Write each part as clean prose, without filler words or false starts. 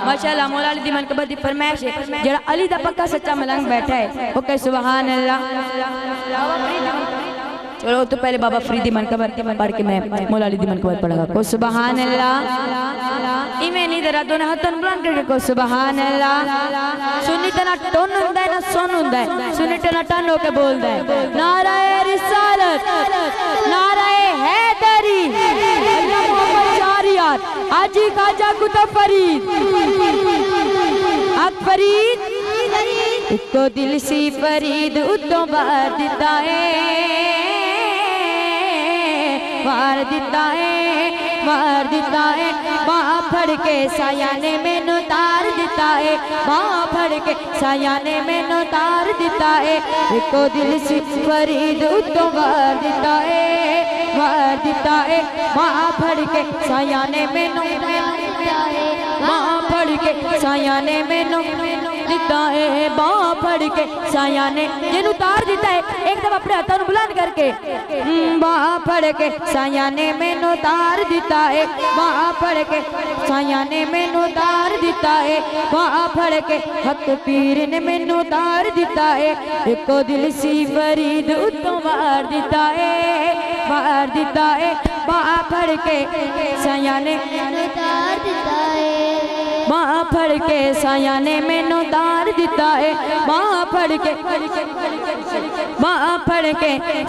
माशाअल्लाह मौला अली दी मनकबत दी फरमाइश है जेड़ा अली दा पक्का सच्चा मलंग बैठा है वो कहे सुभान अल्लाह। चलो तो पहले बाबा फरीदी मनकबत पढ़ के मैं मौला अली दी मनकबत पढ़ूंगा। को सुभान अल्लाह इमे नहीं दरा दोनों हाथों बुलंद करके को सुभान अल्लाह। सुन्नी तना टोन हुंदा है ना सोन हुंदा है, सुन्नी तना टन होके बोलदा है नाराए रिसालत नाराए हैदरी अल्लाह मोहम्मद चारियार आजी खाजा कुतुब फरीद अक फरीद इको दिल सी फरीद उतो बार दिता है मार दिता है बाँ फड़ के साया ने मैनू तार दिता है बाँ फड़ के साया ने मैनू तार दिता है एको दिल सी फरीद उतो मार दिता है बाँ फड़ के साया ने मैनू बाँ फड़ के साया ने मैनू दिता है बाँ फड़ के साया ने जिन्हों तार दिता है एकदम अपने हाथों बुलंद करके बाँ फड़ के साया ने मैनू तार दिता है बाँ फड़ के साया ने मैनू तार दिता है बाँ फड़ के हक पीर ने मैनू तार दिता है एको दिल सी फरीद उतो मार दिता है बाँ फड़ के साया ने तार दिता है बाँ फड़ के साया ने मैनू तार दिता है बाँ फड़ के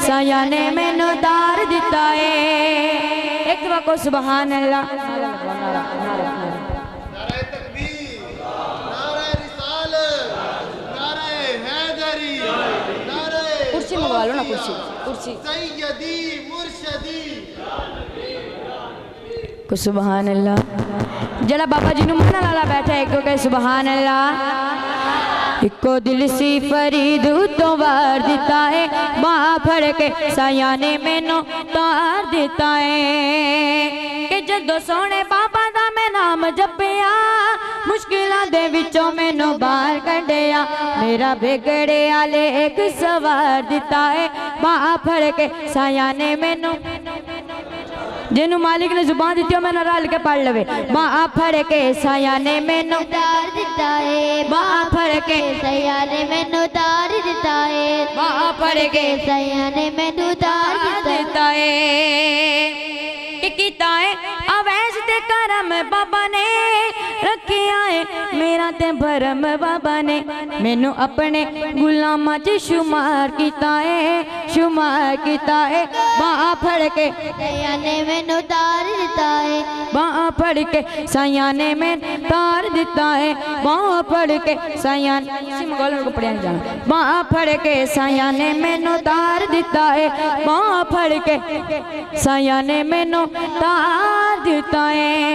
साया ने मैनू तार दिता है। एक दफा को सुभान अल्लाह। नारे तकबीर नारे रिसालत नारे हैदरी नारे कुर्सी मंगवा लो ना कुर्सी सैयदी मुर्शदी को सुभान अल्लाह। जरा बाबा जी मन लाला बैठा है एक सुभान अल्लाह। इको दिल सी फरीद उतो वार दिता है बाँ फड़ के साया ने मैनू तार दिता है कि जदों सोने बाबा दा मैं नाम जपिया मुश्किलों दे विचों मैनू बाहर कढ़िया मेरा बिगड़े आले एक सवार दिता है बाँ फड़ के साया ने मैनू जिन्हों मालिक ने जुबान दी हो मैंने रल के पढ़ लवे बाँ फड़ के साया ने मैनू तार दिता है बाँ फड़ के साया ने मैनू तार दिता है बाँ फड़ के साया ने मैनू तार दिता है कि कीता है अवैस ते करम बाबा ने रखिया है मेरा ते भरम बाबा ने मैनू अपने गुलामा च शुमार किता है बाँ फड़ के साया ने मैनू तार दिता है बाँ फड़ के साया ने मैनू तार दिता है बाँ फड़ के साया को पढ़िया नहीं जाना बाँ फड़ के साया ने मैनू तार दिता है बाँ फड़ के साया ने मैनू तार दिता है।